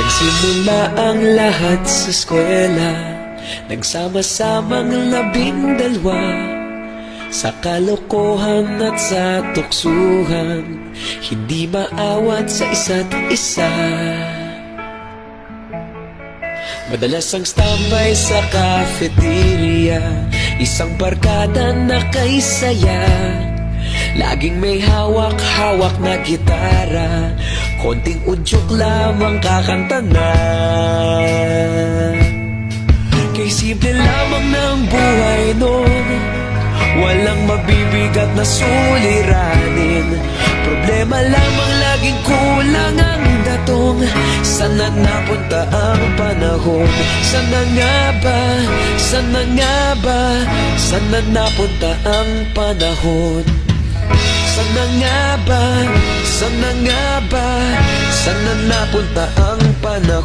Nagsimula ang lahat sa eskwela, nagsama-samang 12 sa kalokohan at sa tuksuhan, hindi maawat sa isa't isa. Madalas ang standby sa cafeteria, isang barkada na kay saya. Laging may hawak-hawak na gitara, konting udyok lamang kakanta na. Kay simple lamang ng buhay nun, walang mabibigat na suliranin. Problema lamang laging kulang ang datong. Sana napunta ang panahon? Sana nga ba? Sana nga ba? Sana napunta ang panahon? Sana nga ba? Sana nga ba? Sana napunta ang panahon?